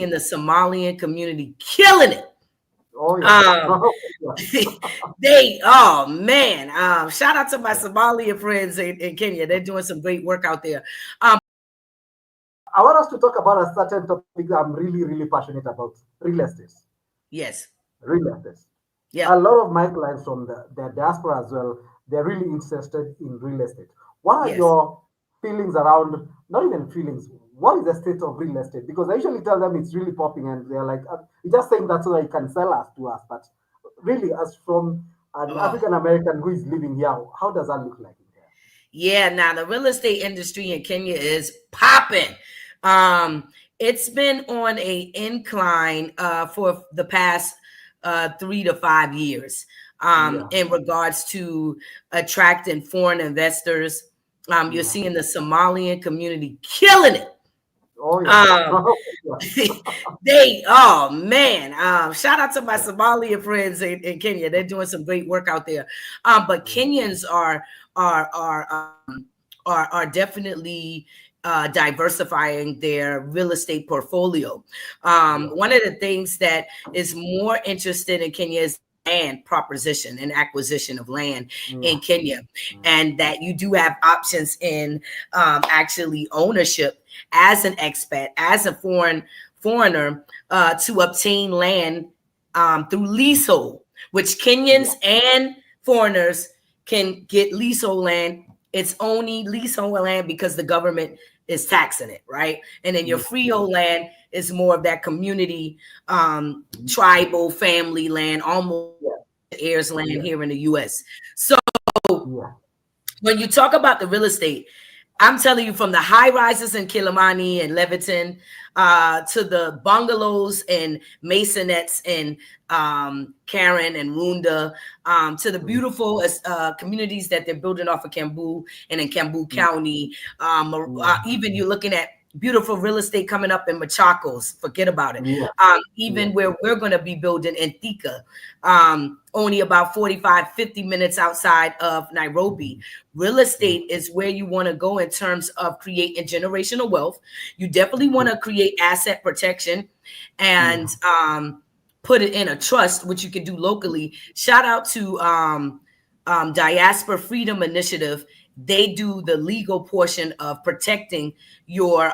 in the Somalian community, killing it. Oh yeah. Oh man, shout out to my Somalian friends in Kenya. They're doing some great work out there. I want us to talk about a certain topic that I'm really, really passionate about: real estate. Yes. Real estate. Yeah. A lot of my clients from the diaspora as well, they're really interested in real estate. What are Yes. your feelings around, not even feelings, what is the state of real estate? Because I usually tell them it's really popping and they're like, you're just saying that so that you can sell us to us. But really, as from an Oh. African American who is living here, how does that look like in here? Yeah, now the real estate industry in Kenya is popping. It's been on a incline for the past 3 to 5 years in regards to attracting foreign investors. You're seeing the Somalian community killing it. Oh yeah. Oh man, shout out to my Somalian friends in Kenya. They're doing some great work out there. But Kenyans are definitely diversifying their real estate portfolio. One of the things that is more interested in Kenya is land proposition and acquisition of land in Kenya, and that you do have options in actually ownership as an expat, as a foreigner, to obtain land through leasehold, which Kenyans and foreigners can get leasehold land. It's only leasehold land because the government is taxing it, right? And then your freehold land is more of that community, tribal family land, almost heirs land here in the U.S. So when you talk about the real estate, I'm telling you, from the high rises in Kilimani and Leviton to the bungalows and masonettes in Karen and Runda, to the beautiful communities that they're building off of Kambu and in Kambu County. Even you're looking at beautiful real estate coming up in Machakos. Forget about it. Even where we're going to be building in Thika, only about 45, 50 minutes outside of Nairobi. Real estate is where you want to go in terms of creating generational wealth. You definitely want to create asset protection and put it in a trust, which you can do locally. Shout out to Diaspora Freedom Initiative. They do the legal portion of protecting your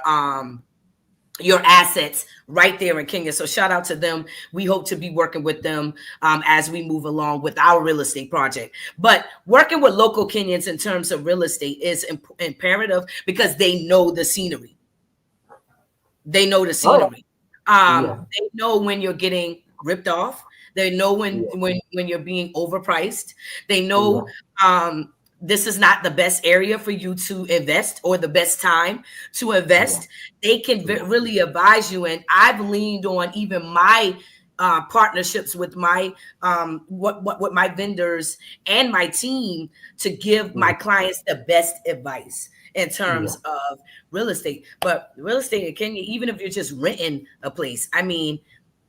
assets right there in Kenya. So shout out to them. We hope to be working with them as we move along with our real estate project. But working with local Kenyans in terms of real estate is imperative because they know the scenery. They know the scenery. They know when you're getting ripped off. They know when you're being overpriced. They know this is not the best area for you to invest or the best time to invest. They can really advise you. And I've leaned on even my partnerships with my with my vendors and my team to give my clients the best advice in terms of real estate. But real estate in Kenya, even if you're just renting a place, I mean,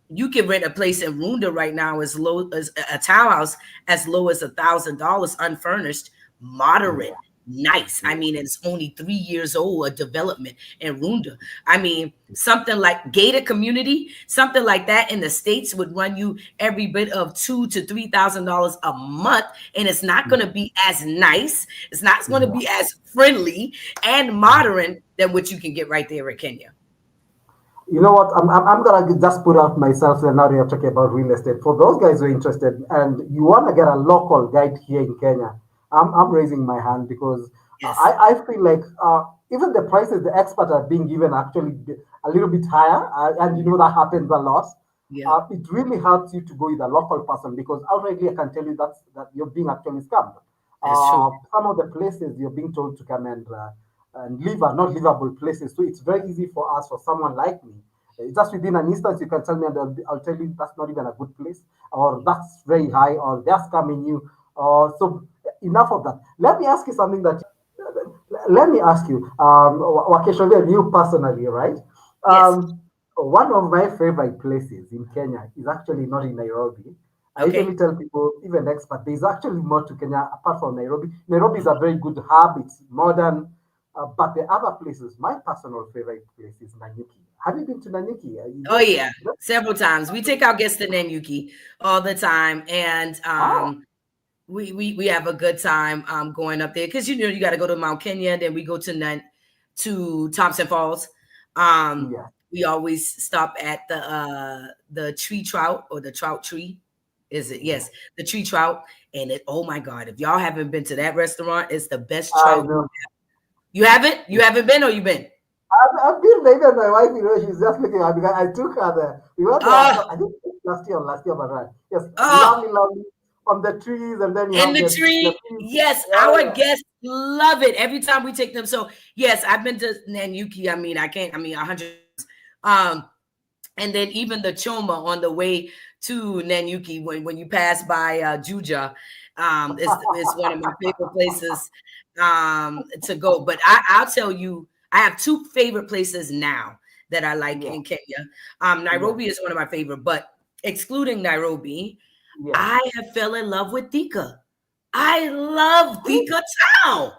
you can rent a place in Runda right now as low as a townhouse, as low as $1,000 unfurnished, moderate, nice. I mean, it's only 3 years old, a development in Runda. I mean, something like gated community, something like that in the States would run you every bit of $2,000 to $3,000 a month. And it's not going to be as nice. It's not going to be as friendly and modern than what you can get right there in Kenya. You know what? I'm gonna just put out myself and now you're talking about real estate. For those guys who are interested and you want to get a local guide here in Kenya, I'm raising my hand because I feel like even the prices the experts are being given are actually a little bit higher, and you know that happens a lot. It really helps you to go with a local person because outrightly I can tell you that you're being actually scammed. Some of the places you're being told to come and live are not livable places. So it's very easy for us, for someone like me. Just within an instance, you can tell me, and I'll tell you that's not even a good place, or that's very high, or they're scamming you. So enough of that. Let me ask you something that. Let me ask you, Wakeshovia, and you personally, right? One of my favorite places in Kenya is actually not in Nairobi. I usually tell people, even expat, there's actually more to Kenya apart from Nairobi. Nairobi is a very good hub, it's modern, but the other places, my personal favorite place is Nanyuki. Have you been to Nanyuki? Oh yeah, several times. We take our guests to Nanyuki all the time, and we have a good time going up there because you got to go to Mount Kenya, then we go to Thompson Falls. Yeah. We always stop at the tree trout or the trout tree. Is it? Yes, the tree trout. And oh my God, if y'all haven't been to that restaurant, it's the best I trout. know. You haven't? You haven't been or you been? I've been there. Even my wife, she's just looking at me because I took her there. We went there, Oh, I think last year, but right. Yes, oh, lovely, lovely on the trees, and then you in have the the tree. trees. Yes, Yeah, our yeah. guests love it every time we take them. So yes, I've been to Nanyuki. I mean, 100. Um, and then even the Choma on the way to Nanyuki when you pass by Juja, is one of my favorite places to go. But I'll tell you, I have two favorite places now that I like Yeah, in Kenya. yeah, Nairobi is one of my favorite, but excluding Nairobi, yeah. I have fell in love with Thika. I love Thika town.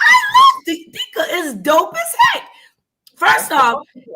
I love Thika. It's dope as heck. First That's the off, first.